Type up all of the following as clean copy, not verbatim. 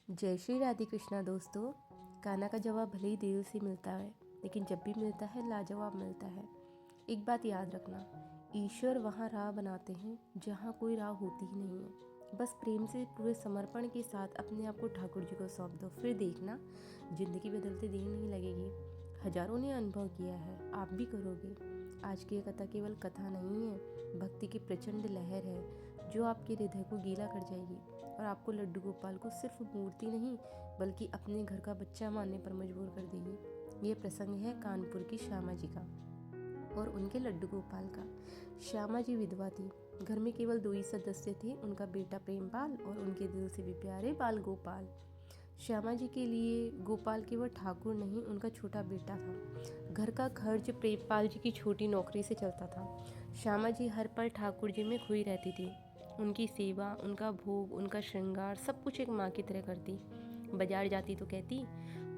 जय श्री राधे कृष्णा दोस्तों। कान्हा का जवाब भले ही देर से मिलता है, लेकिन जब भी मिलता है लाजवाब मिलता है। एक बात याद रखना, ईश्वर वहाँ राह बनाते हैं जहाँ कोई राह होती ही नहीं है। बस प्रेम से पूरे समर्पण के साथ अपने आप को ठाकुर जी को सौंप दो, फिर देखना जिंदगी बदलते देर नहीं लगेगी। हजारों ने अनुभव किया है, आप भी करोगे। आज की कथा केवल कथा नहीं है, भक्ति की प्रचंड लहर है जो आपके हृदय को गीला कर जाएगी और आपको लड्डू गोपाल को सिर्फ मूर्ति नहीं बल्कि अपने घर का बच्चा मानने पर मजबूर कर देगी। ये प्रसंग है कानपुर की श्यामा जी का और उनके लड्डू गोपाल का। श्यामा जी विधवा थी, घर में केवल 2 ही सदस्य थे, उनका बेटा प्रेमपाल और उनके दिल से भी प्यारे बाल गोपाल। श्यामा जी के लिए गोपाल केवल ठाकुर नहीं, उनका छोटा बेटा था। घर का खर्च प्रेमपाल जी की छोटी नौकरी से चलता था। श्यामा जी हर पल ठाकुर जी में खोई रहती थी। उनकी सेवा, उनका भोग, उनका श्रृंगार सब कुछ एक माँ की तरह करती। बाजार जाती तो कहती,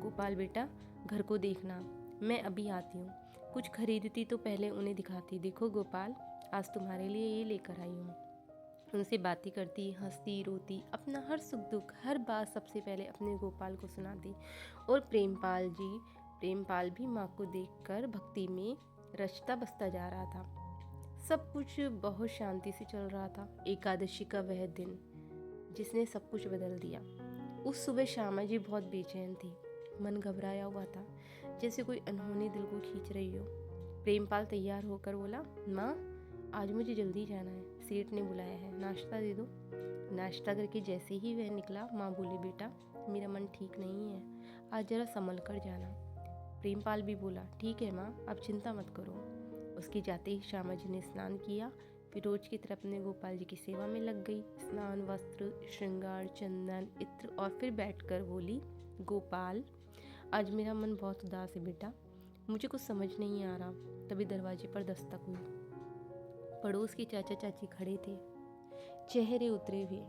गोपाल बेटा घर को देखना, मैं अभी आती हूँ। कुछ खरीदती तो पहले उन्हें दिखाती, देखो गोपाल आज तुम्हारे लिए ये लेकर आई हूँ। उनसे बातें करती, हंसती, रोती, अपना हर सुख दुख हर बात सबसे पहले अपने गोपाल को सुनाती। और प्रेमपाल भी माँ को देखकर भक्ति में रचता बसता जा रहा था। सब कुछ बहुत शांति से चल रहा था। एकादशी का वह दिन जिसने सब कुछ बदल दिया। उस सुबह श्यामा जी बहुत बेचैन थी, मन घबराया हुआ था, जैसे कोई अनहोनी दिल को खींच रही हो। प्रेमपाल तैयार होकर बोला, माँ आज मुझे जल्दी जाना है, सेठ ने बुलाया है, नाश्ता दे दो। नाश्ता करके जैसे ही वह निकला, माँ बोली, बेटा मेरा मन ठीक नहीं है, आज जरा संभल कर जाना। प्रेमपाल भी बोला, ठीक है माँ, आप चिंता मत करो। उसके जाते ही श्यामा जी ने स्नान किया, फिर रोज की तरह अपने गोपाल जी की सेवा में लग गई। स्नान, वस्त्र, श्रृंगार, चंदन, इत्र और फिर बैठकर बोली, गोपाल आज मेरा मन बहुत उदास है बेटा, मुझे कुछ समझ नहीं आ रहा। तभी दरवाजे पर दस्तक हुई। पड़ोस के चाचा चाची खड़े थे, चेहरे उतरे हुए,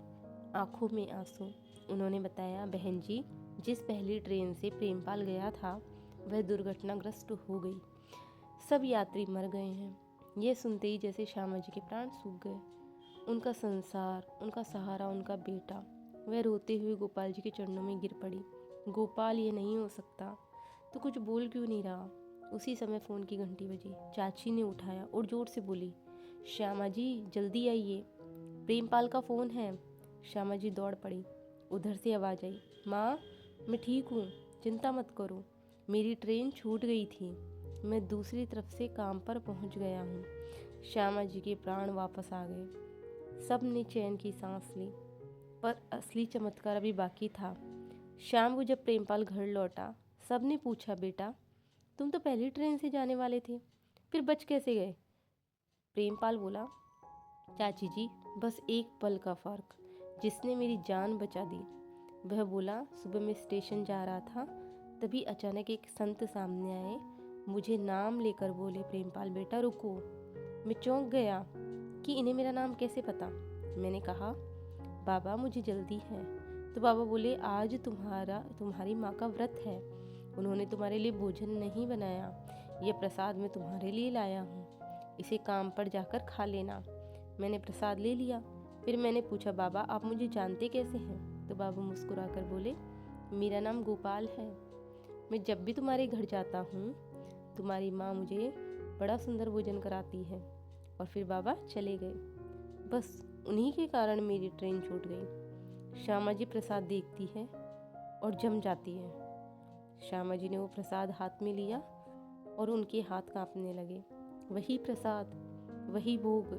आंखों में आंसू। उन्होंने बताया, बहन जी जिस पहली ट्रेन से प्रेमपाल गया था वह दुर्घटनाग्रस्त हो गई, सब यात्री मर गए हैं। यह सुनते ही जैसे श्यामा जी के प्राण सूख गए। उनका संसार, उनका सहारा, उनका बेटा। वह रोते हुए गोपाल जी के चरणों में गिर पड़ी। गोपाल ये नहीं हो सकता, तो कुछ बोल क्यों नहीं रहा। उसी समय फ़ोन की घंटी बजी। चाची ने उठाया और जोर से बोली, श्यामा जी जल्दी आइए, प्रेमपाल का फ़ोन है। श्यामा जी दौड़ पड़ी। उधर से आवाज़ आई, माँ मैं ठीक हूँ, चिंता मत करो, मेरी ट्रेन छूट गई थी, मैं दूसरी तरफ से काम पर पहुँच गया हूँ। श्यामा जी के प्राण वापस आ गए। सब ने चैन की सांस ली, पर असली चमत्कार अभी बाकी था। शाम को जब प्रेमपाल घर लौटा, सब ने पूछा, बेटा तुम तो पहली ट्रेन से जाने वाले थे, फिर बच कैसे गए। प्रेमपाल बोला, चाची जी बस एक पल का फ़र्क जिसने मेरी जान बचा दी। वह बोला, सुबह मैं स्टेशन जा रहा था, तभी अचानक एक संत सामने आए, मुझे नाम लेकर बोले, प्रेमपाल बेटा रुको। मैं चौंक गया कि इन्हें मेरा नाम कैसे पता। मैंने कहा, बाबा मुझे जल्दी है। तो बाबा बोले, आज तुम्हारी माँ का व्रत है, उन्होंने तुम्हारे लिए भोजन नहीं बनाया, यह प्रसाद मैं तुम्हारे लिए लाया हूँ, इसे काम पर जाकर खा लेना। मैंने प्रसाद ले लिया। फिर मैंने पूछा, बाबा आप मुझे जानते कैसे हैं। तो बाबा मुस्कुराकर बोले, मेरा नाम गोपाल है, मैं जब भी तुम्हारे घर जाता हूँ तुम्हारी माँ मुझे बड़ा सुंदर भोजन कराती है। और फिर बाबा चले गए। बस उन्हीं के कारण मेरी ट्रेन छूट गई। श्यामा जी प्रसाद देखती है और जम जाती है। श्यामा जी ने वो प्रसाद हाथ में लिया और उनके हाथ कांपने लगे। वही प्रसाद, वही भोग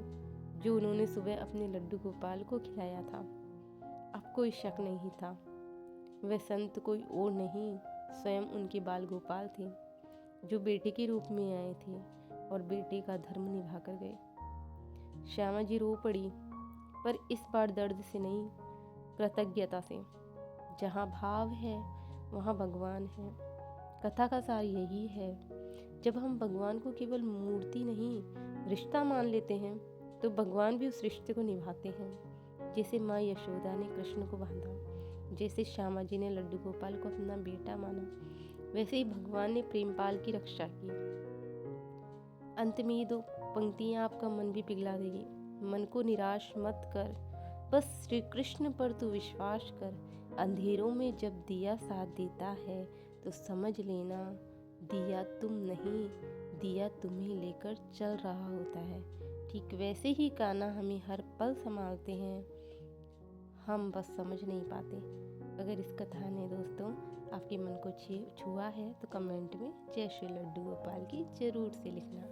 जो उन्होंने सुबह अपने लड्डू गोपाल को खिलाया था। अब कोई शक नहीं था, वह संत कोई और नहीं, स्वयं उनके बाल गोपाल थे, जो बेटे के रूप में आए थे और बेटे का धर्म निभा कर गए। श्यामा जी रो पड़ी, पर इस बार दर्द से नहीं, कृतज्ञता से। जहाँ भाव है वहाँ भगवान है। कथा का सार यही है, जब हम भगवान को केवल मूर्ति नहीं रिश्ता मान लेते हैं, तो भगवान भी उस रिश्ते को निभाते हैं। जैसे माँ यशोदा ने कृष्ण को बांधा, जैसे श्यामा जी ने लड्डू गोपाल को अपना बेटा माना, वैसे ही भगवान ने प्रेमपाल की रक्षा की। अंत में ये 2 पंक्तियाँ आपका मन भी पिघला देगी। मन को निराश मत कर, बस श्री कृष्ण पर तू विश्वास कर, अंधेरों में जब दिया साथ देता है तो समझ लेना दिया तुम नहीं, दिया तुम्हें लेकर चल रहा होता है। ठीक वैसे ही कान्हा हमें हर पल संभालते हैं, हम बस समझ नहीं पाते। अगर इस कथा ने दोस्तों आपके मन को छुआ है तो कमेंट में जय श्री लड्डू गोपाल की ज़रूर से लिखना।